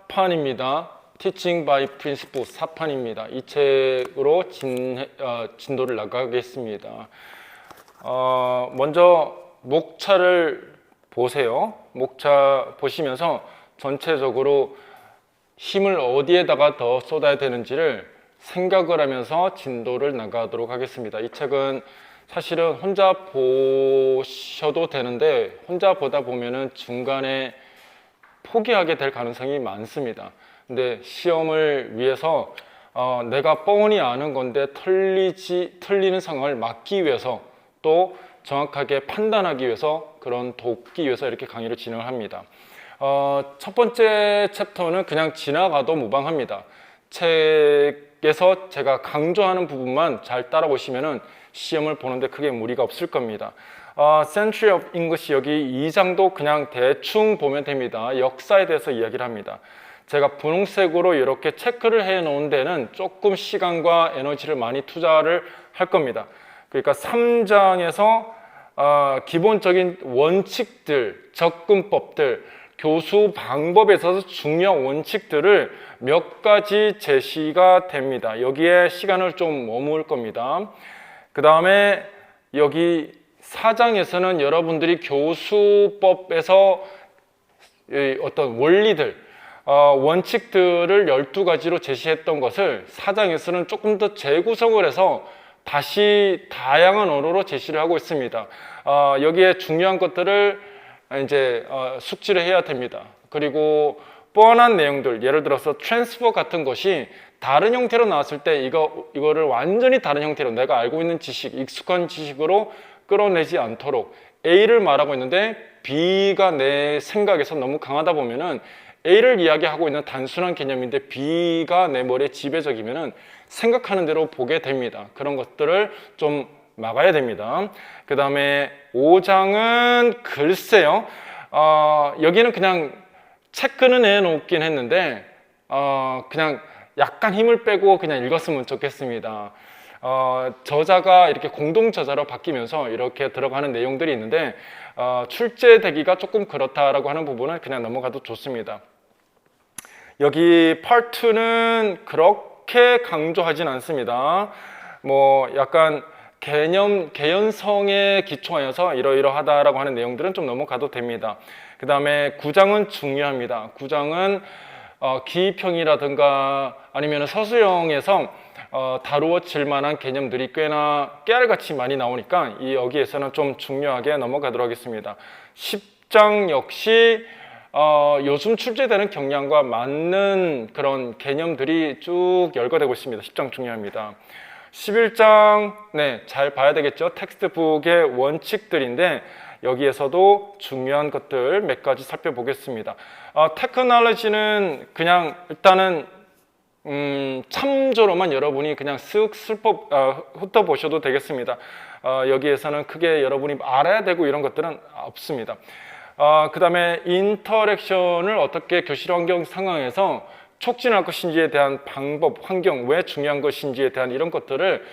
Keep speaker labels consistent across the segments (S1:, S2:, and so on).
S1: 4판입니다. Teaching by Principle 4판입니다. 이 책으로 진도를 나가겠습니다. 먼저 목차를 보세요. 목차 보시면서 전체적으로 힘을 어디에다가 더 쏟아야 되는지를 생각을 하면서 진도를 나가도록 하겠습니다. 이 책은 사실은 혼자 보셔도 되는데 혼자 보다 보면은 중간에 포기하게 될 가능성이 많습니다. 근데 시험을 위해서 내가 뻔히 아는 건데 틀리는 상황을 막기 위해서 또 정확하게 판단하기 위해서 그런 돕기 위해서 이렇게 강의를 진행을 합니다. 첫 번째 챕터는 그냥 지나가도 무방합니다. 책에서 제가 강조하는 부분만 잘 따라오시면은 시험을 보는데 크게 무리가 없을 겁니다. Century of English 여기 2장도 그냥 대충 보면 됩니다. 역사에 대해서 이야기를 합니다. 제가 분홍색으로 이렇게 체크를 해 놓은 데는 조금 시간과 에너지를 많이 투자를 할 겁니다. 그러니까 3장에서 기본적인 원칙들, 접근법들, 교수 방법에 있어서 중요한 원칙들을 몇 가지 제시가 됩니다. 여기에 시간을 좀 머물 겁니다. 그 다음에 여기 4장에서는 여러분들이 교수법에서 어떤 원리들, 원칙들을 12가지로 제시했던 것을 4장에서는 조금 더 재구성을 해서 다시 다양한 언어로 제시를 하고 있습니다. 여기에 중요한 것들을 이제 숙지를 해야 됩니다. 그리고 뻔한 내용들, 예를 들어서 트랜스퍼 같은 것이 다른 형태로 나왔을 때 이거를 완전히 다른 형태로 내가 알고 있는 지식, 익숙한 지식으로 끌어내지 않도록 A를 말하고 있는데 B가 내 생각에서 너무 강하다 보면은 A를 이야기하고 있는 단순한 개념인데 B가 내 머리에 지배적이면은 생각하는 대로 보게 됩니다. 그런 것들을 좀 막아야 됩니다. 그 다음에 5장은 글쎄요. 여기는 그냥 체크는 해놓긴 했는데 그냥 약간 힘을 빼고 그냥 읽었으면 좋겠습니다. 저자가 이렇게 공동 저자로 바뀌면서 이렇게 들어가는 내용들이 있는데 출제되기가 조금 그렇다라고 하는 부분은 그냥 넘어가도 좋습니다. 여기 Part 2는 그렇게 강조하진 않습니다. 뭐 약간 개연성에 기초하여서 이러이러하다라고 하는 내용들은 좀 넘어가도 됩니다. 그 다음에 9장은 중요합니다. 9장은 기입형이라든가 아니면 서술형에서 다루어질 만한 개념들이 꽤나 깨알같이 많이 나오니까 여기에서는 좀 중요하게 넘어가도록 하겠습니다. 10장 역시 요즘 출제되는 경향과 맞는 그런 개념들이 쭉 열거되고 있습니다. 10장 중요합니다. 11장 잘 봐야 되겠죠. 텍스트북의 원칙들인데 여기에서도 중요한 것들 몇 가지 살펴보겠습니다. 테크놀로지는 그냥 일단은 참조로만 여러분이 그냥 쓱 훑어보셔도 되겠습니다. 여기에서는 크게 여러분이 알아야 되고 이런 것들은 없습니다. 그 다음에 인터랙션을 어떻게 교실 환경 상황에서 촉진할 것인지에 대한 방법, 환경, 왜 중요한 것인지에 대한 이런 것들을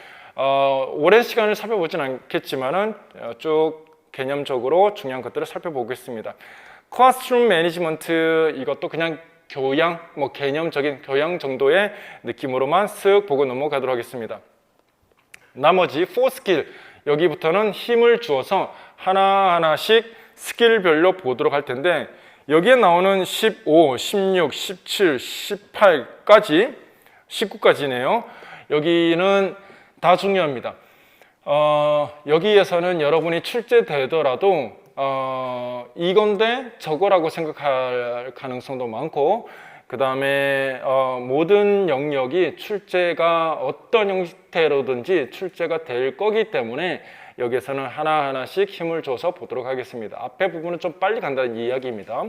S1: 오랜 시간을 살펴보진 않겠지만은 쭉 개념적으로 중요한 것들을 살펴보겠습니다. 클래스룸 매니지먼트 이것도 그냥 교양, 개념적인 교양 정도의 느낌으로만 쓱 보고 넘어가도록 하겠습니다. 나머지 4스킬 여기부터는 힘을 주어서 하나하나씩 스킬별로 보도록 할 텐데 여기에 나오는 15, 16, 17, 18까지 19까지네요. 여기는 다 중요합니다. 여기에서는 여러분이 출제되더라도 이건데 저거라고 생각할 가능성도 많고 그 다음에 모든 영역이 출제가 어떤 형태로든지 출제가 될 거기 때문에 여기에서는 하나하나씩 힘을 줘서 보도록 하겠습니다. 앞에 부분은 좀 빨리 간다는 이야기입니다.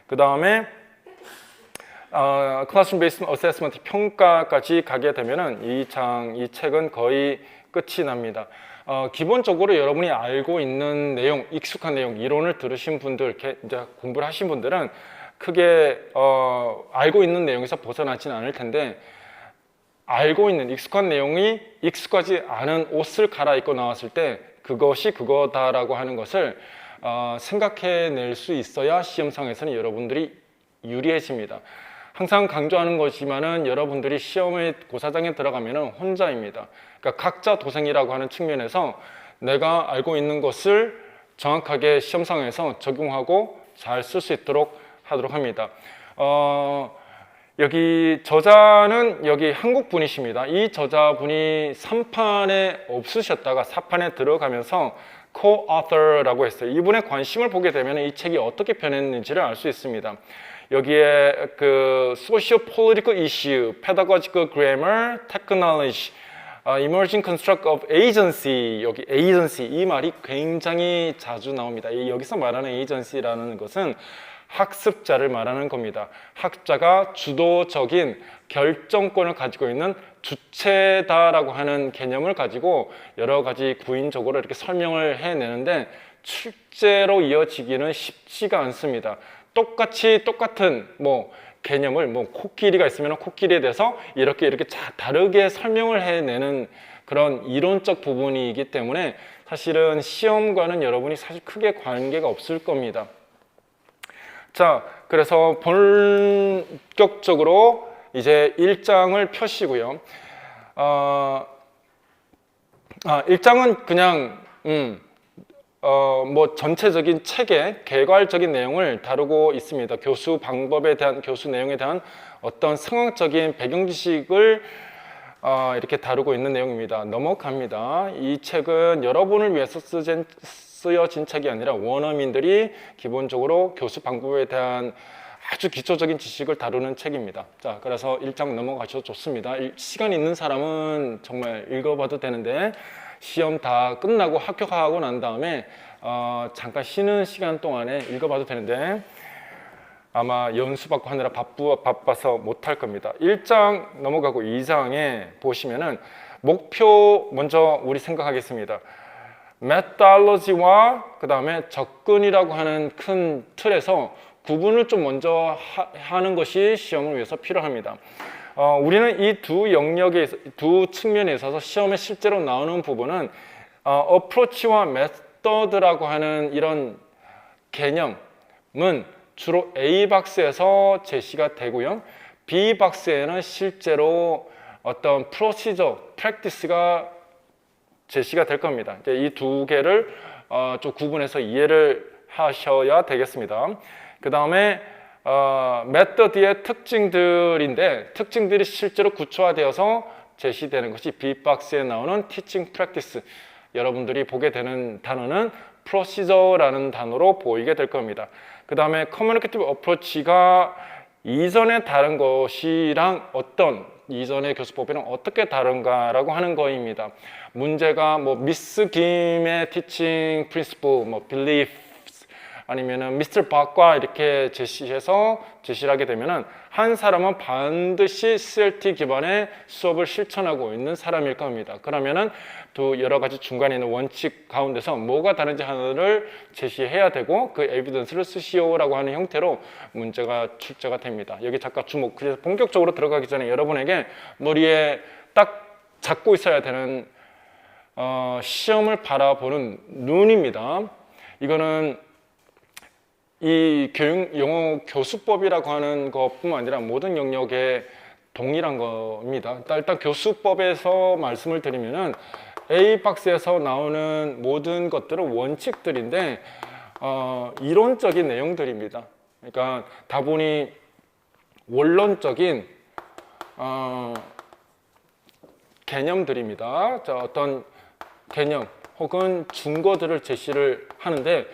S1: 그 다음에 클래스룸 베이스 어세스먼트 평가까지 가게 되면은 이 책은 거의 끝이 납니다. 기본적으로 여러분이 알고 있는 내용, 익숙한 내용, 이론을 들으신 분들, 이렇게 이제 공부를 하신 분들은 크게 알고 있는 내용에서 벗어나지는 않을 텐데 알고 있는 익숙한 내용이 익숙하지 않은 옷을 갈아입고 나왔을 때 그것이 그거다라고 하는 것을 생각해낼 수 있어야 시험상에서는 여러분들이 유리해집니다. 항상 강조하는 것이지만은 여러분들이 시험에 고사장에 들어가면은 혼자입니다. 그러니까 각자 도생이라고 하는 측면에서 내가 알고 있는 것을 정확하게 시험 상황에서 적용하고 잘 쓸 수 있도록 하도록 합니다. 여기 저자는 여기 한국 분이십니다. 이 저자분이 3판에 없으셨다가 4판에 들어가면서 co-author라고 했어요. 이분의 관심을 보게 되면 이 책이 어떻게 변했는지를 알 수 있습니다. 여기에 그 socio-political issue, pedagogical grammar, technology, emerging construct of agency, 여기 agency 이 말이 굉장히 자주 나옵니다. 여기서 말하는 agency라는 것은 학습자를 말하는 겁니다. 학습자가 주도적인 결정권을 가지고 있는 주체다라고 하는 개념을 가지고 여러 가지 구인적으로 이렇게 설명을 해내는데 실제로 이어지기는 쉽지가 않습니다. 똑같은 개념을 코끼리가 있으면 코끼리에 대해서 이렇게 다르게 설명을 해내는 그런 이론적 부분이기 때문에 사실은 시험과는 여러분이 사실 크게 관계가 없을 겁니다. 자, 그래서 본격적으로 이제 1장을 펴시고요. 1장은 그냥 전체적인 책의 개괄적인 내용을 다루고 있습니다. 교수 방법에 대한, 교수 내용에 대한 어떤 상황적인 배경 지식을 이렇게 다루고 있는 내용입니다. 넘어갑니다. 이 책은 여러분을 위해서 쓰여진 책이 아니라 원어민들이 기본적으로 교수 방법에 대한 아주 기초적인 지식을 다루는 책입니다. 자, 그래서 1장 넘어가셔도 좋습니다. 시간 있는 사람은 정말 읽어봐도 되는데 시험 다 끝나고 합격하고 난 다음에 잠깐 쉬는 시간 동안에 읽어봐도 되는데 아마 연수받고 하느라 바빠서 못할 겁니다. 1장 넘어가고 2장에 보시면은 목표 먼저 우리 생각하겠습니다. 메타로지와 그 다음에 접근이라고 하는 큰 틀에서 구분을 좀 먼저 하는 것이 시험을 위해서 필요합니다. 우리는 이 두 영역에, 두 측면에 있어서 시험에 실제로 나오는 부분은 어프로치와 메서드라고 하는 이런 개념은 주로 A 박스에서 제시가 되고요. B 박스에는 실제로 어떤 프로시저, 프랙티스가 제시가 될 겁니다. 이 두 개를 좀 구분해서 이해를 하셔야 되겠습니다. 그 다음에 메서드의 특징들인데 특징들이 실제로 구체화되어서 제시되는 것이 B박스에 나오는 Teaching Practice. 여러분들이 보게 되는 단어는 Procedure라는 단어로 보이게 될 겁니다. 그 다음에 Communicative Approach가 이전에 다른 것이랑 이전의 교수법이랑 어떻게 다른가라고 하는 거입니다. 문제가 미스 김의 Teaching Principle, Belief 아니면은 미스터 박과 이렇게 제시를 하게 되면은 한 사람은 반드시 CLT 기반의 수업을 실천하고 있는 사람일 겁니다. 그러면은 또 여러 가지 중간에 있는 원칙 가운데서 뭐가 다른지 하나를 제시해야 되고 그 에비던스를 쓰시오라고 하는 형태로 문제가 출제가 됩니다. 여기 잠깐 주목. 그래서 본격적으로 들어가기 전에 여러분에게 머리에 딱 잡고 있어야 되는 시험을 바라보는 눈입니다. 이거는 이 영어 교수법이라고 하는 것뿐만 아니라 모든 영역에 동일한 겁니다. 일단 교수법에서 말씀을 드리면은 A 박스에서 나오는 모든 것들은 원칙들인데 이론적인 내용들입니다. 그러니까 다분히 원론적인 개념들입니다. 자, 어떤 개념 혹은 증거들을 제시를 하는데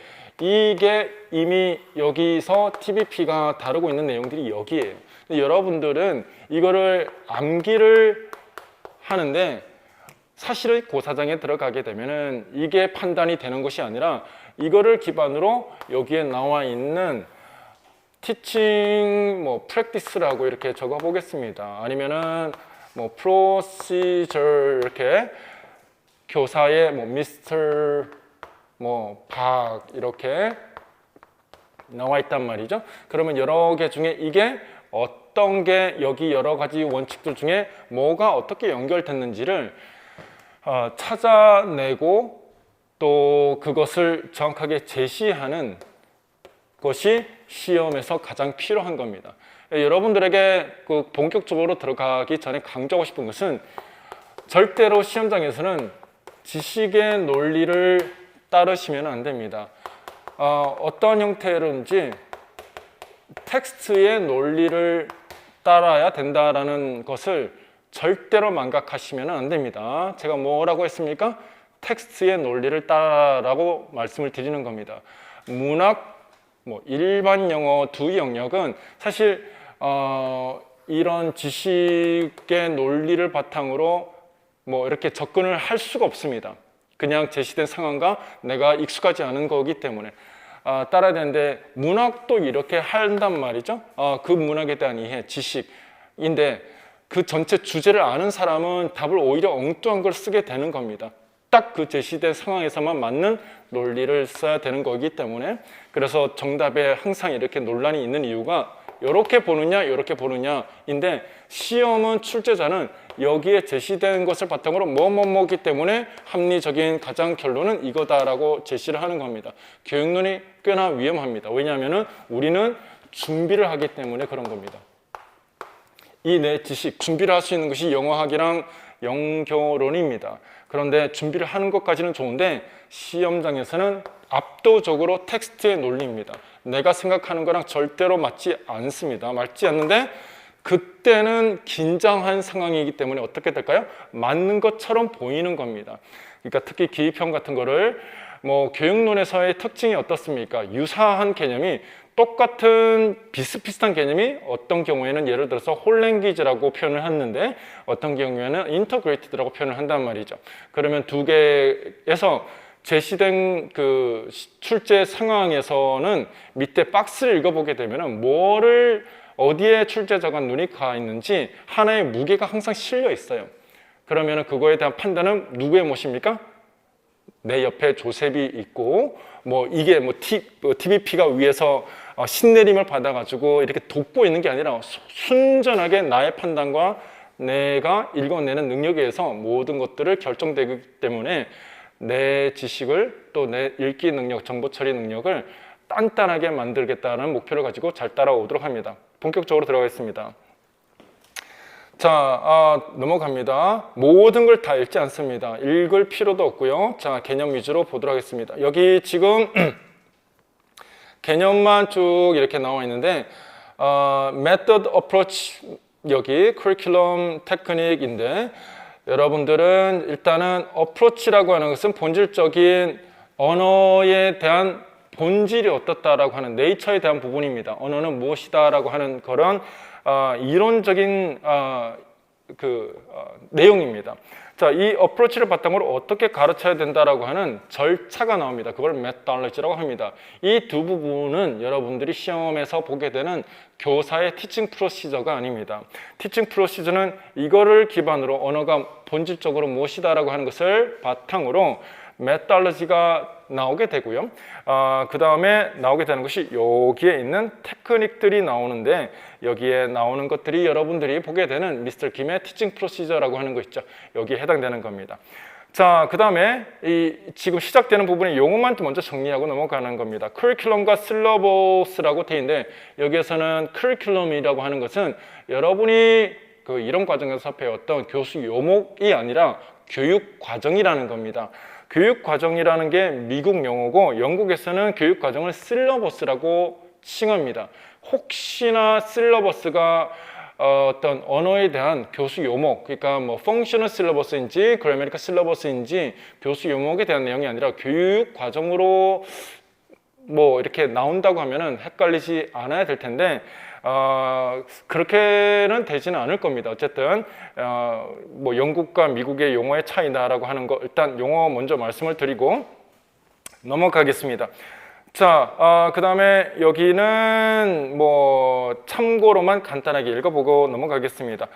S1: 이게 이미 여기서 TBP가 다루고 있는 내용들이 여기에요. 근데 여러분들은 이거를 암기를 하는데 사실은 고사장에 들어가게 되면은 이게 판단이 되는 것이 아니라 이거를 기반으로 여기에 나와 있는 티칭 프랙티스라고 이렇게 적어 보겠습니다. 아니면은 프로시저 이렇게 교사의 미스터 박 이렇게 나와 있단 말이죠. 그러면 여러 개 중에 이게 어떤 게 여기 여러 가지 원칙들 중에 뭐가 어떻게 연결됐는지를 찾아내고 또 그것을 정확하게 제시하는 것이 시험에서 가장 필요한 겁니다. 여러분들에게 그 본격적으로 들어가기 전에 강조하고 싶은 것은 절대로 시험장에서는 지식의 논리를 따르시면 안 됩니다. 어떤 형태로든지 텍스트의 논리를 따라야 된다라는 것을 절대로 망각하시면 안 됩니다. 제가 뭐라고 했습니까? 텍스트의 논리를 따라라고 말씀을 드리는 겁니다. 문학, 일반 영어 두 영역은 사실 이런 지식의 논리를 바탕으로 이렇게 접근을 할 수가 없습니다. 그냥 제시된 상황과 내가 익숙하지 않은 거기 때문에 따라야 되는데 문학도 이렇게 한단 말이죠. 그 문학에 대한 이해, 지식인데 그 전체 주제를 아는 사람은 답을 오히려 엉뚱한 걸 쓰게 되는 겁니다. 딱 그 제시된 상황에서만 맞는 논리를 써야 되는 거기 때문에 그래서 정답에 항상 이렇게 논란이 있는 이유가 이렇게 보느냐 이렇게 보느냐인데 시험은 출제자는 여기에 제시된 것을 바탕으로 뭐뭐뭐기 때문에 합리적인 가장 결론은 이거다라고 제시를 하는 겁니다. 교육론이 꽤나 위험합니다. 왜냐하면 우리는 준비를 하기 때문에 그런 겁니다. 이 내 지식, 준비를 할 수 있는 것이 영어학이랑 영교론입니다. 그런데 준비를 하는 것까지는 좋은데 시험장에서는 압도적으로 텍스트의 논리입니다. 내가 생각하는 거랑 절대로 맞지 않습니다. 맞지 않는데 그때는 긴장한 상황이기 때문에 어떻게 될까요? 맞는 것처럼 보이는 겁니다. 그러니까 특히 기입형 같은 거를 교육론에서의 특징이 어떻습니까? 유사한 개념이 똑같은 비슷비슷한 개념이 어떤 경우에는 예를 들어서 홀랭귀지라고 표현을 했는데 어떤 경우에는 인터그레이티드라고 표현을 한단 말이죠. 그러면 두 개에서 제시된 그 출제 상황에서는 밑에 박스를 읽어보게 되면 뭐를 어디에 출제자가 눈이 가 있는지 하나의 무게가 항상 실려 있어요. 그러면 그거에 대한 판단은 누구의 몫입니까? 내 옆에 조셉이 있고 이게 TVP가 위에서 신내림을 받아가지고 이렇게 돕고 있는 게 아니라 순전하게 나의 판단과 내가 읽어내는 능력에 의해서 모든 것들을 결정되기 때문에 내 지식을 또 내 읽기 능력, 정보 처리 능력을 단단하게 만들겠다는 목표를 가지고 잘 따라오도록 합니다. 본격적으로 들어가겠습니다. 자, 넘어갑니다. 모든 걸 다 읽지 않습니다. 읽을 필요도 없고요. 자, 개념 위주로 보도록 하겠습니다. 여기 지금 개념만 쭉 이렇게 나와 있는데 method, approach 여기 curriculum, technique인데 여러분들은 일단은 approach라고 하는 것은 본질적인 언어에 대한 본질이 어떻다라고 하는 네이처에 대한 부분입니다. 언어는 무엇이다라고 하는 그런 이론적인 내용입니다. 자, 이 어프로치를 바탕으로 어떻게 가르쳐야 된다라고 하는 절차가 나옵니다. 그걸 methodology라고 합니다. 이 두 부분은 여러분들이 시험에서 보게 되는 교사의 티칭 프로시저가 아닙니다. 티칭 프로시저는 이거를 기반으로 언어가 본질적으로 무엇이다라고 하는 것을 바탕으로 methodology가 나오게 되고요. 그 다음에 나오게 되는 것이 여기에 있는 테크닉들이 나오는데 여기에 나오는 것들이 여러분들이 보게 되는 미스터 김의 티칭 프로시저라고 하는 거 있죠. 여기에 해당되는 겁니다. 자, 그 다음에 이 지금 시작되는 부분의 용어만 먼저 정리하고 넘어가는 겁니다. 커리큘럼과 실러버스라고 되어 있는데 여기에서는 커리큘럼이라고 하는 것은 여러분이 그 이론 과정에서 배웠던 교수 요목이 아니라 교육 과정이라는 겁니다. 교육 과정이라는 게 미국 용어고 영국에서는 교육 과정을 실러버스라고 칭합니다. 혹시나 실러버스가 어떤 언어에 대한 교수 요목, 그러니까 펑셔널 실러버스인지 그래머티컬 실러버스인지 교수 요목에 대한 내용이 아니라 교육 과정으로 이렇게 나온다고 하면은 헷갈리지 않아야 될 텐데 그렇게는 되지는 않을 겁니다. 어쨌든 영국과 미국의 용어의 차이다라고 하는 거 일단 용어 먼저 말씀을 드리고 넘어가겠습니다. 자, 그 다음에 여기는 참고로만 간단하게 읽어보고 넘어가겠습니다.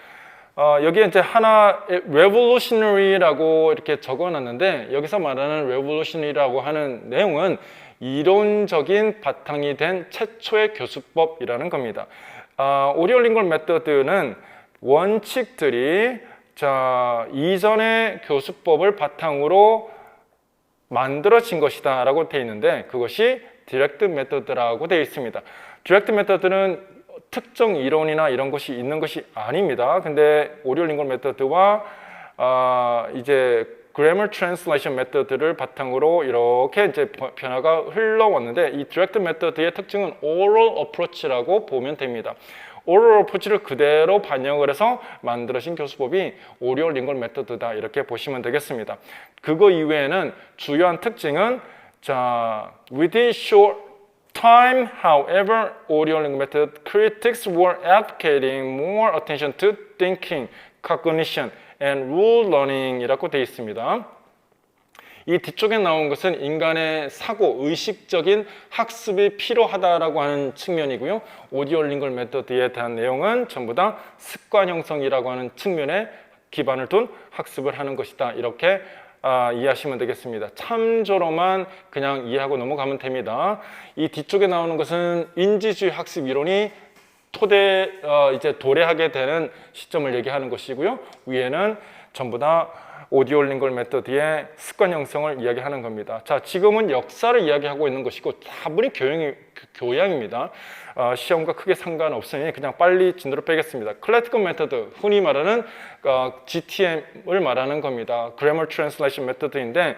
S1: 여기에 이제 하나 revolutionary라고 이렇게 적어놨는데 여기서 말하는 revolutionary라고 하는 내용은 이론적인 바탕이 된 최초의 교수법이라는 겁니다. 오리올링골 메서드는 원칙들이 이전의 교수법을 바탕으로 만들어진 것이다 라고 되어 있는데 그것이 디렉트 메서드라고 되어 있습니다. 디렉트 메서드는 특정 이론이나 이런 것이 있는 것이 아닙니다. 근데 오디오 링걸 메서드와 이제 Grammar Translation 메서드를 바탕으로 이렇게 이제 변화가 흘러왔는데 이 Direct 메서드의 특징은 Oral Approach라고 보면 됩니다. Oral Approach를 그대로 반영을 해서 만들어진 교수법이 오디오 링걸 메서드다 이렇게 보시면 되겠습니다. 그거 이외에는 주요한 특징은 자, within short time, however, audio lingual method critics were advocating more attention to thinking, cognition, and rule learning이라고 되어 있습니다. 이 뒤쪽에 나온 것은 인간의 사고, 의식적인 학습이 필요하다라고 하는 측면이고요. 오디오 링걸 메서드에 대한 내용은 전부 다 습관 형성이라고 하는 측면에 기반을 둔 학습을 하는 것이다. 이렇게 이해하시면 되겠습니다. 참조로만 그냥 이해하고 넘어가면 됩니다. 이 뒤쪽에 나오는 것은 인지주의 학습 이론이 이제 도래하게 되는 시점을 얘기하는 것이고요. 위에는 전부 다 오디오 링걸 메서드의 습관 형성을 이야기하는 겁니다. 자, 지금은 역사를 이야기하고 있는 것이고 다분히 교양입니다. 시험과 크게 상관없으니 그냥 빨리 진도를 빼겠습니다. 클래시컬 메서드, 흔히 말하는 GTM을 말하는 겁니다. Grammar Translation 메서드인데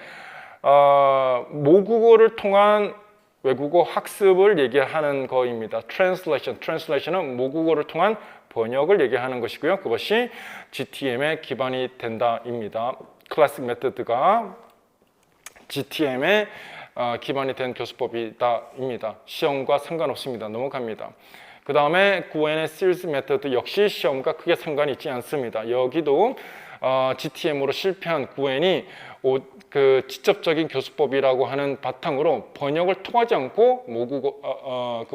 S1: 모국어를 통한 외국어 학습을 얘기하는 거입니다. Translation은 모국어를 통한 번역을 얘기하는 것이고요. 그것이 GTM의 기반이 된다입니다. 클래식 메서드가 GTM의 기반이 된 교수법이다입니다. 시험과 상관없습니다. 넘어갑니다. 그 다음에 구엔의 Series 메서드 역시 시험과 크게 상관이 있지 않습니다. 여기도 GTM으로 실패한 구엔이 직접적인 교수법이라고 하는 바탕으로 번역을 통하지 않고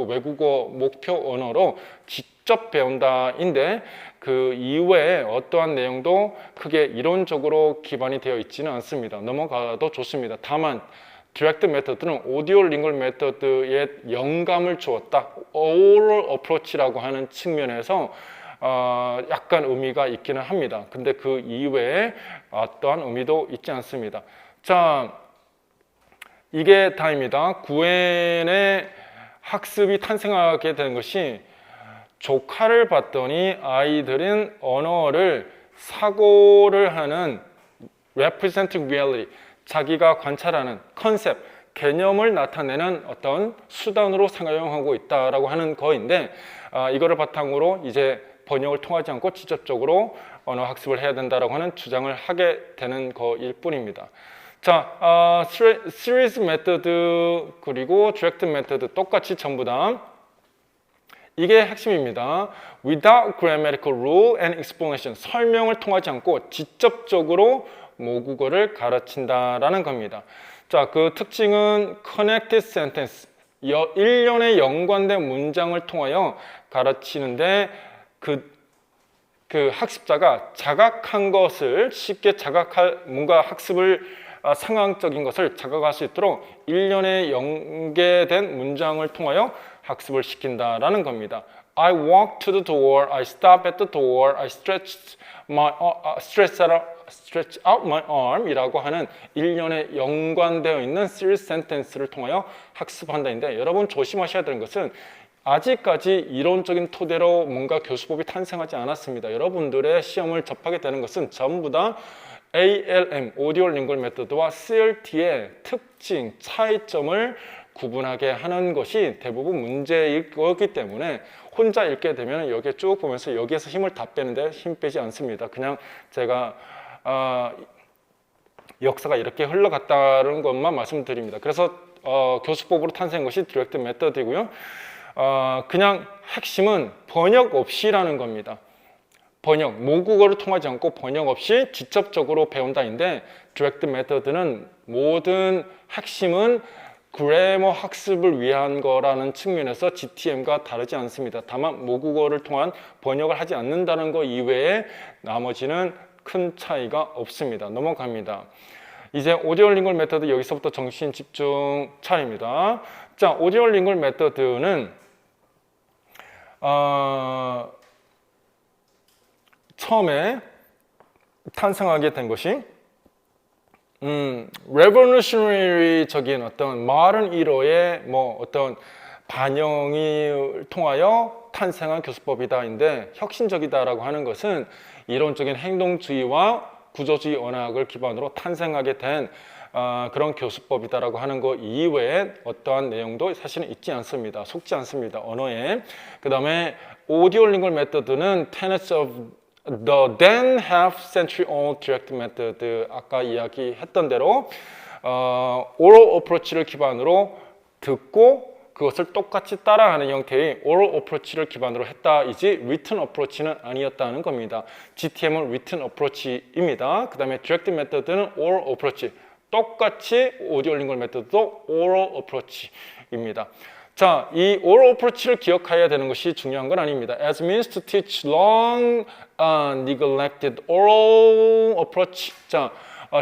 S1: 외국어 목표 언어로 직접 배운다인데 그 이외에 어떠한 내용도 크게 이론적으로 기반이 되어 있지는 않습니다. 넘어가도 좋습니다. 다만 디렉트 메서드는 오디오 링걸 메서드에 영감을 주었다. Oral Approach라고 하는 측면에서 약간 의미가 있기는 합니다. 근데 그 이외에 어떠한 의미도 있지 않습니다. 자, 이게 다입니다. 구엔의 학습이 탄생하게 된 것이 조카를 봤더니 아이들은 언어를 사고를 하는 representing reality, 자기가 관찰하는 컨셉, 개념을 나타내는 어떤 수단으로 사용하고 있다라고 하는 거인데 이거를 바탕으로 이제 번역을 통하지 않고 직접적으로 언어 학습을 해야 된다라고 하는 주장을 하게 되는 거일 뿐입니다. 자, Series 메서드 그리고 Direct 메서드 똑같이 전부 다 이게 핵심입니다. Without grammatical rule and explanation, 설명을 통하지 않고 직접적으로 모국어를 가르친다라는 겁니다. 자, 그 특징은 connected sentence, 일련의 연관된 문장을 통하여 가르치는데 그 학습자가 자각한 것을 쉽게 뭔가 학습을 상황적인 것을 자각할 수 있도록 일련의 연계된 문장을 통하여 학습을 시킨다라는 겁니다. I walked to the door, I stopped at the door, I stretched out my arm 이라고 하는 일련의 연관되어 있는 series sentence를 통하여 학습한다인데 여러분 조심하셔야 되는 것은 아직까지 이론적인 토대로 뭔가 교수법이 탄생하지 않았습니다. 여러분들의 시험을 접하게 되는 것은 전부 다 ALM, 오디오 링걸 메서드와 CLT의 특징, 차이점을 구분하게 하는 것이 대부분 문제일 거기 때문에 혼자 읽게 되면 여기에 쭉 보면서 여기에서 힘을 다 빼는데 힘 빼지 않습니다. 그냥 제가 역사가 이렇게 흘러갔다는 것만 말씀드립니다. 그래서 교수법으로 탄생한 것이 디렉트 메서드이고요. 그냥 핵심은 번역 없이라는 겁니다. 모국어를 통하지 않고 번역 없이 직접적으로 배운다인데 디렉트 메서드는 모든 핵심은 그래머 학습을 위한 거라는 측면에서 GTM과 다르지 않습니다. 다만 모국어를 통한 번역을 하지 않는다는 것 이외에 나머지는 큰 차이가 없습니다. 넘어갑니다. 이제 오디오 링걸 메서드 여기서부터 정신 집중 차례입니다. 자, 오디오 링걸 메서드는 처음에 탄생하게 된 것이 revolutionary적인 어떤 modern era의 어떤 반영을 통하여 탄생한 교수법이다인데 혁신적이다라고 하는 것은 이론적인 행동주의와 구조주의 언어학을 기반으로 탄생하게 된 그런 교수법이다라고 하는 것 이외에 어떠한 내용도 사실은 있지 않습니다. 속지 않습니다. 언어에. 그 다음에 오디오링걸 메서드는 tenets of the then half century old direct method, 아까 이야기했던 대로 oral approach를 기반으로 듣고 그것을 똑같이 따라하는 형태의 oral approach를 기반으로 했다이지 written approach는 아니었다는 겁니다. GTM은 written approach입니다. 그 다음에 direct method는 oral approach, 똑같이 오디오링걸 메서드도 oral approach입니다. 자, 이 oral approach를 기억해야 되는 것이 중요한 건 아닙니다. As means to teach long neglected oral approach. 자,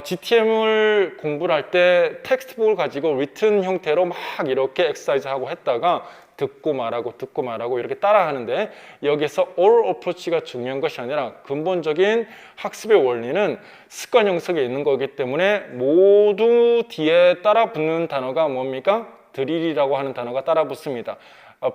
S1: GTM을 공부를 할 때 텍스트북을 가지고 written 형태로 막 이렇게 엑서사이즈하고 했다가 듣고 말하고 이렇게 따라하는데 여기서 oral approach가 중요한 것이 아니라 근본적인 학습의 원리는 습관 형성에 있는 거기 때문에 모두 뒤에 따라 붙는 단어가 뭡니까? 드릴이라고 하는 단어가 따라 붙습니다.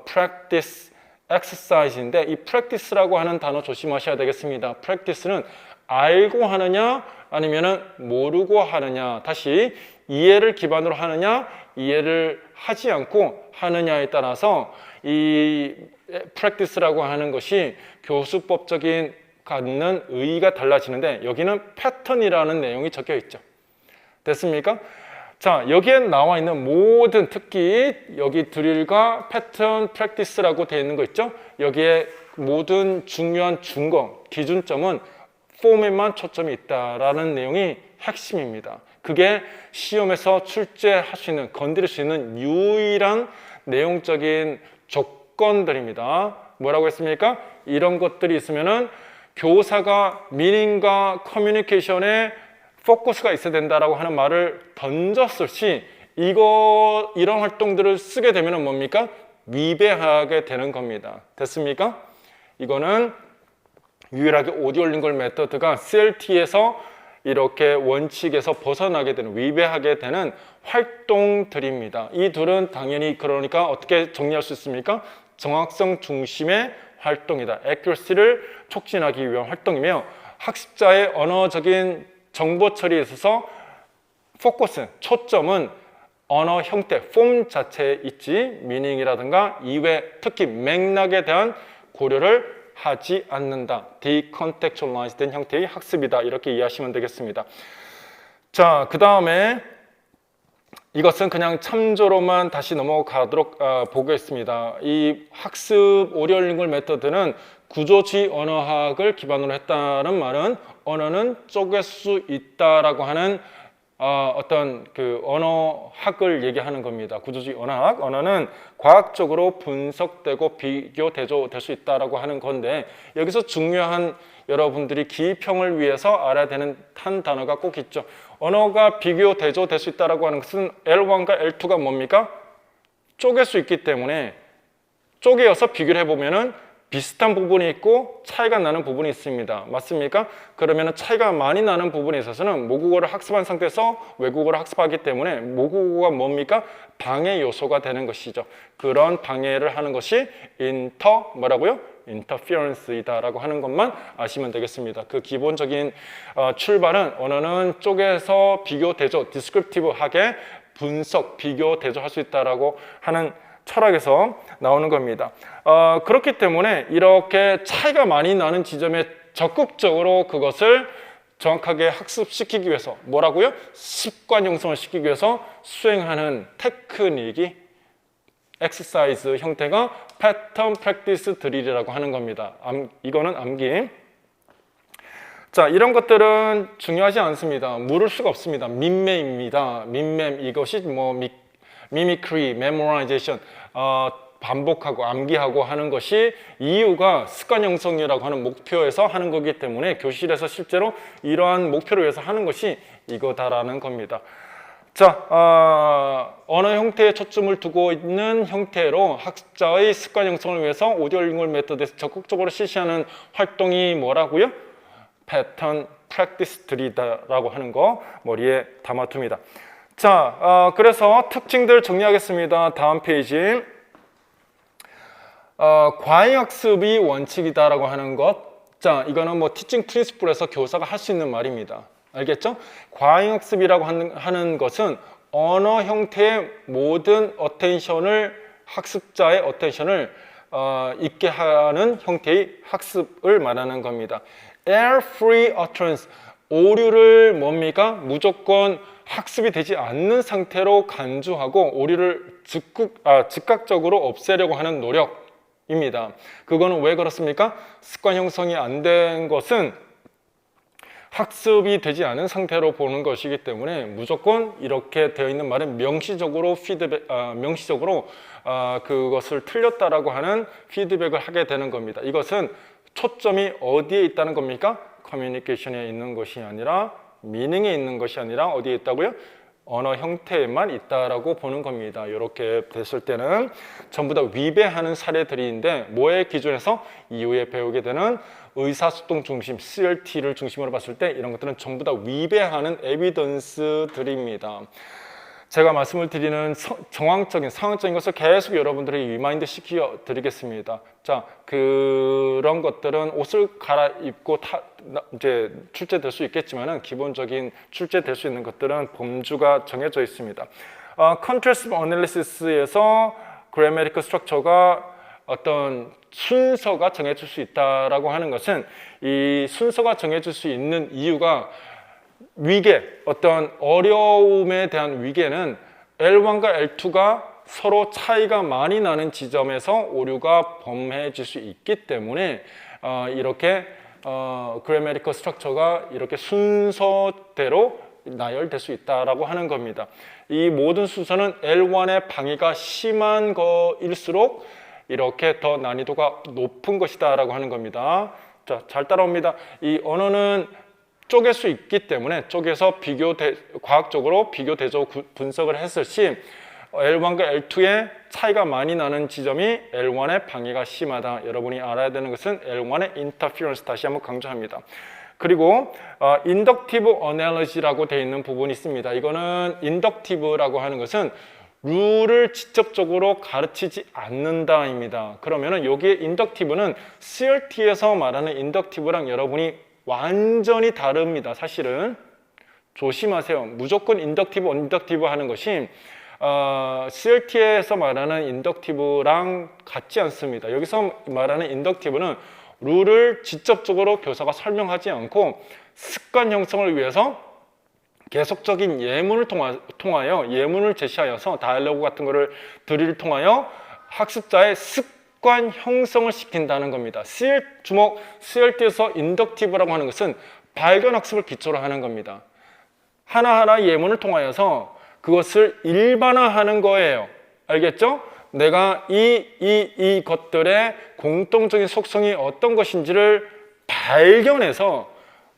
S1: practice, exercise인데 이 practice라고 하는 단어 조심하셔야 되겠습니다. practice는 알고 하느냐 아니면은 모르고 하느냐, 다시 이해를 기반으로 하느냐 이해를 하지 않고 하느냐에 따라서 이 practice라고 하는 것이 교수법적인 갖는 의의가 달라지는데 여기는 패턴이라는 내용이 적혀 있죠. 됐습니까? 자, 여기에 나와 있는 모든, 특히 여기 드릴과 패턴, 프랙티스라고 되어 있는 거 있죠? 여기에 모든 중요한 준거, 기준점은 폼에만 초점이 있다라는 내용이 핵심입니다. 그게 시험에서 출제할 수 있는, 건드릴 수 있는 유일한 내용적인 조건들입니다. 뭐라고 했습니까? 이런 것들이 있으면은 교사가 미닝과 커뮤니케이션에 포커스가 있어야 된다라고 하는 말을 던졌을 시 이런 활동들을 쓰게 되면 뭡니까? 위배하게 되는 겁니다. 됐습니까? 이거는 유일하게 오디오링걸 메서드가 CLT에서 이렇게 원칙에서 벗어나게 되는, 위배하게 되는 활동들입니다. 이 둘은 당연히 그러니까 어떻게 정리할 수 있습니까? 정확성 중심의 활동이다. accuracy를 촉진하기 위한 활동이며 학습자의 언어적인 정보 처리에 있어서 포커스, 초점은 언어 형태, 폼 자체에 있지 미닝이라든가 이외, 특히 맥락에 대한 고려를 하지 않는다. decontextualize 된 형태의 학습이다. 이렇게 이해하시면 되겠습니다. 자, 그 다음에 이것은 그냥 참조로만 다시 넘어가도록 보겠습니다. 이 학습 오디오링걸 메서드는 구조주의 언어학을 기반으로 했다는 말은 언어는 쪼갤 수 있다라고 하는 어떤 그 언어학을 얘기하는 겁니다. 구조주의 언어학, 언어는 과학적으로 분석되고 비교 대조될 수 있다라고 하는 건데 여기서 중요한 여러분들이 기평을 위해서 알아야 되는 한 단어가 꼭 있죠. 언어가 비교 대조될 수 있다라고 하는 것은 L1과 L2가 뭡니까? 쪼갤 수 있기 때문에 쪼개어서 비교를 해보면은 비슷한 부분이 있고 차이가 나는 부분이 있습니다. 맞습니까? 그러면 차이가 많이 나는 부분에 있어서는 모국어를 학습한 상태에서 외국어를 학습하기 때문에 모국어가 뭡니까? 방해 요소가 되는 것이죠. 그런 방해를 하는 것이 뭐라고요? interference이다라고 하는 것만 아시면 되겠습니다. 그 기본적인 출발은 언어는 쪼개서 비교 대조, descriptive하게 분석, 비교 대조할 수 있다라고 하는 철학에서 나오는 겁니다. 그렇기 때문에 이렇게 차이가 많이 나는 지점에 적극적으로 그것을 정확하게 학습시키기 위해서 뭐라고요? 습관 형성을 시키기 위해서 수행하는 테크닉이 엑서사이즈 형태가 패턴 프랙티스 드릴이라고 하는 겁니다. 이거는 암기. 자, 이런 것들은 중요하지 않습니다. 물을 수가 없습니다. 민매입니다. 민매, 이것이 뭐 미미크리, 메모라이제이션, 반복하고 암기하고 하는 것이 이유가 습관 형성이라고 하는 목표에서 하는 거기 때문에 교실에서 실제로 이러한 목표를 위해서 하는 것이 이거다라는 겁니다. 자, 언어 형태에 초점을 두고 있는 형태로 학습자의 습관 형성을 위해서 오디오링걸 메서드에서 적극적으로 실시하는 활동이 뭐라고요? 패턴 프랙티스 드릴이라고 하는 거 머리에 담아둡니다. 자, 그래서 특징들 정리하겠습니다. 다음 페이지. 과잉학습이 원칙이다라고 하는 것. 자, 이거는 뭐 티칭 프린시플에서 교사가 할 수 있는 말입니다. 알겠죠? 과잉학습이라고 하는 것은 언어 형태의 모든 어텐션을 학습자의 어텐션을 있게 하는 형태의 학습을 말하는 겁니다. Air-free utterance, 오류를 뭡니까? 무조건 학습이 되지 않는 상태로 간주하고 오류를 즉각적으로 없애려고 하는 노력입니다. 그거는 왜 그렇습니까? 습관 형성이 안 된 것은 학습이 되지 않은 상태로 보는 것이기 때문에 무조건 이렇게 되어 있는 말은 명시적으로 그것을 틀렸다라고 하는 피드백을 하게 되는 겁니다. 이것은 초점이 어디에 있다는 겁니까? 커뮤니케이션에 있는 것이 아니라 미닝에 있는 것이 아니라 어디에 있다고요? 언어 형태에만 있다라고 보는 겁니다. 이렇게 됐을 때는 전부 다 위배하는 사례들인데 뭐의 기준에서 이후에 배우게 되는 의사소통 중심, CRT를 중심으로 봤을 때 이런 것들은 전부 다 위배하는 에비던스들입니다. 제가 말씀을 드리는 정황적인, 상황적인 것을 계속 여러분들에게 리마인드 시켜 드리겠습니다. 자, 그런 것들은 옷을 갈아입고 이제 출제될 수 있겠지만은 기본적인 출제될 수 있는 것들은 범주가 정해져 있습니다. Contrast Analysis에서 Grammatical Structure가 어떤 순서가 정해질 수 있다라고 하는 것은 이 순서가 정해질 수 있는 이유가 위계, 어떤 어려움에 대한 위계는 L1과 L2가 서로 차이가 많이 나는 지점에서 오류가 범해질 수 있기 때문에 이렇게 Grammatical Structure가 이렇게 순서대로 나열될 수 있다라고 하는 겁니다. 이 모든 순서는 L1의 방해가 심한 거일수록 이렇게 더 난이도가 높은 것이다 라고 하는 겁니다. 자, 잘 따라옵니다. 이 언어는 쪼갤 수 있기 때문에 쪼개서 과학적으로 비교 대조 분석을 했을 시 L1과 L2의 차이가 많이 나는 지점이 L1의 방해가 심하다. 여러분이 알아야 되는 것은 L1의 interference, 다시 한번 강조합니다. 그리고 inductive analogy라고 되어 있는 부분이 있습니다. 이거는 inductive라고 하는 것은 룰을 직접적으로 가르치지 않는다입니다. 그러면은 여기에 inductive는 CRT에서 말하는 inductive랑 여러분이 완전히 다릅니다. 사실은 조심하세요. 무조건 inductive 하는 것이 CRT에서 말하는 inductive랑 같지 않습니다. 여기서 말하는 inductive는 룰을 직접적으로 교사가 설명하지 않고 습관 형성을 위해서 계속적인 예문을 통하여 예문을 제시하여서 다이얼로그 같은 거를 드릴을 통하여 학습자의 습관 형성을 시킨다는 겁니다. 주목, CRT에서 인덕티브라고 하는 것은 발견 학습을 기초로 하는 겁니다. 하나하나 예문을 통하여서 그것을 일반화하는 거예요. 알겠죠? 내가 이 것들의 공통적인 속성이 어떤 것인지를 발견해서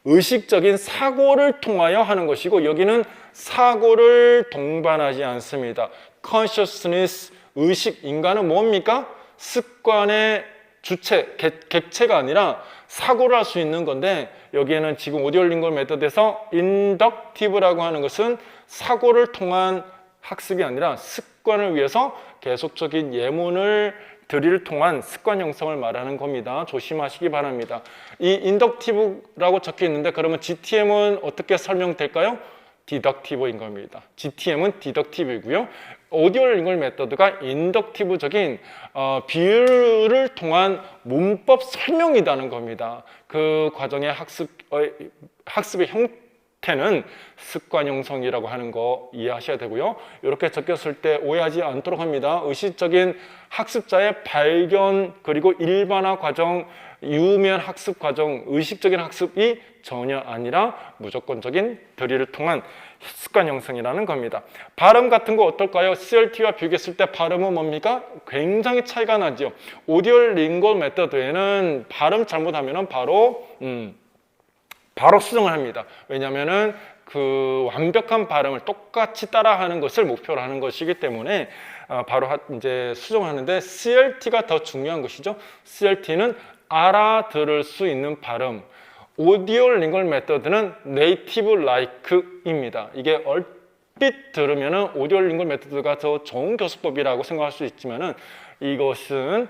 S1: 의식적인 사고를 통하여 하는 것이고, 여기는 사고를 동반하지 않습니다. consciousness, 의식, 인간은 뭡니까? 습관의 주체, 객체가 아니라 사고를 할 수 있는 건데, 여기에는 지금 오디오링걸 메서드에서 인덕티브라고 하는 것은 사고를 통한 학습이 아니라 습관을 위해서 계속적인 예문을 드릴을 통한 습관 형성을 말하는 겁니다. 조심하시기 바랍니다. 이 인덕티브라고 적혀 있는데 그러면 GTM은 어떻게 설명될까요? 디덕티브인 겁니다. GTM은 디덕티브이고요. 오디오 링걸 메서드가 인덕티브적인 비유를 통한 문법 설명이라는 겁니다. 그 과정의 학습의 형태는 습관 형성이라고 하는 거 이해하셔야 되고요. 이렇게 적혔을 때 오해하지 않도록 합니다. 의식적인 학습자의 발견 그리고 일반화 과정, 유면 학습 과정, 의식적인 학습이 전혀 아니라 무조건적인 드릴을 통한 습관 형성이라는 겁니다. 발음 같은 거 어떨까요? CRT와 비교했을 때 발음은 뭡니까? 굉장히 차이가 나죠. 오디오 링걸 메서드에는 발음 잘못하면 바로 수정을 합니다. 왜냐하면은 그 완벽한 발음을 똑같이 따라하는 것을 목표로 하는 것이기 때문에 바로 이제 수정하는데 CRT가 더 중요한 것이죠. CRT는 알아들을 수 있는 발음. 오디오 링걸 메서드는 네이티브 라이크입니다. 이게 얼핏 들으면은 오디오 링걸 메서드가 더 좋은 교수법이라고 생각할 수 있지만은 이것은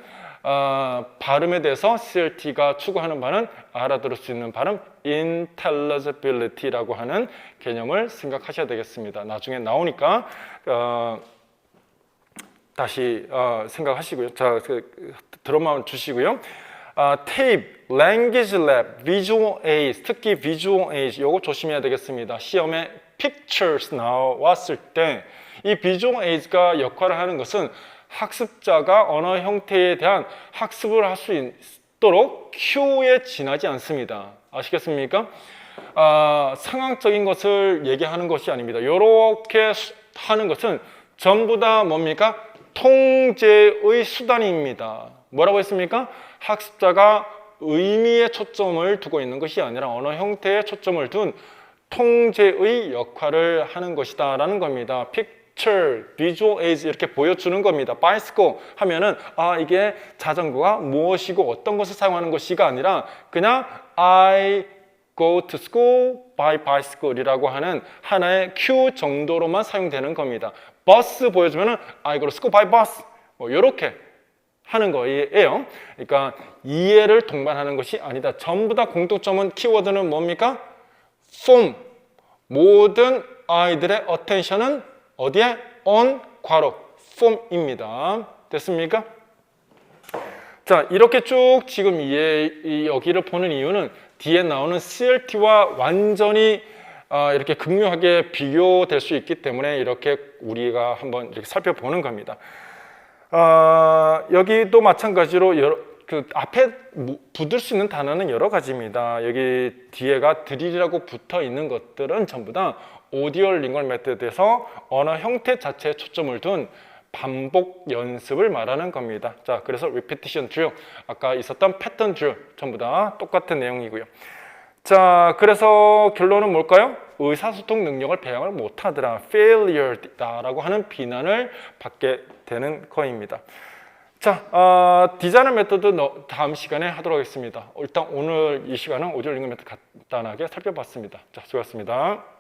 S1: 발음에 대해서 CLT가 추구하는 바는 알아들을 수 있는 발음 intelligibility라고 하는 개념을 생각하셔야 되겠습니다. 나중에 나오니까 다시 생각하시고요. 자, 드럼만 주시고요. 테이프, 랭귀지 랩, 비주얼 에이즈, 특히 비주얼 에이즈 요거 조심해야 되겠습니다. 시험에 pictures 나왔을 때 이 비주얼 에이즈가 역할을 하는 것은 학습자가 언어 형태에 대한 학습을 할 수 있도록 큐에 지나지 않습니다. 아시겠습니까? 상황적인 것을 얘기하는 것이 아닙니다. 이렇게 하는 것은 전부 다 뭡니까? 통제의 수단입니다. 뭐라고 했습니까? 학습자가 의미에 초점을 두고 있는 것이 아니라 언어 형태에 초점을 둔 통제의 역할을 하는 것이다 라는 겁니다. picture, visual aids 이렇게 보여주는 겁니다. bicycle 하면은 이게 자전거가 무엇이고 어떤 것을 사용하는 것이가 아니라 그냥 I go to school by bicycle 이라고 하는 하나의 큐 정도로만 사용되는 겁니다. 버스 보여주면은 I go to school by bus 뭐 이렇게 하는 거예요. 그러니까 이해를 동반하는 것이 아니다. 전부 다 공통점은 키워드는 뭡니까? form. 모든 아이들의 attention은 어디에? on 괄호 form입니다. 됐습니까? 자, 이렇게 쭉 지금 여기를 보는 이유는 뒤에 나오는 CLT와 완전히 이렇게 극명하게 비교될 수 있기 때문에 이렇게 우리가 한번 이렇게 살펴보는 겁니다. 여기도 마찬가지로 그 앞에 붙을 수 있는 단어는 여러 가지입니다. 여기 뒤에가 드릴이라고 붙어 있는 것들은 전부 다 오디오 링걸 메소드에서 언어 형태 자체에 초점을 둔 반복 연습을 말하는 겁니다. 자, 그래서 repetition drill, 아까 있었던 pattern drill 전부 다 똑같은 내용이고요. 자, 그래서 결론은 뭘까요? 의사소통 능력을 배양을 못하더라, failure다라고 하는 비난을 받게 되는 거입니다. 자, 디자이너 메소드 다음 시간에 하도록 하겠습니다. 일단 오늘 이 시간은 오디오 링걸 메소드 간단하게 살펴봤습니다. 자, 수고하셨습니다.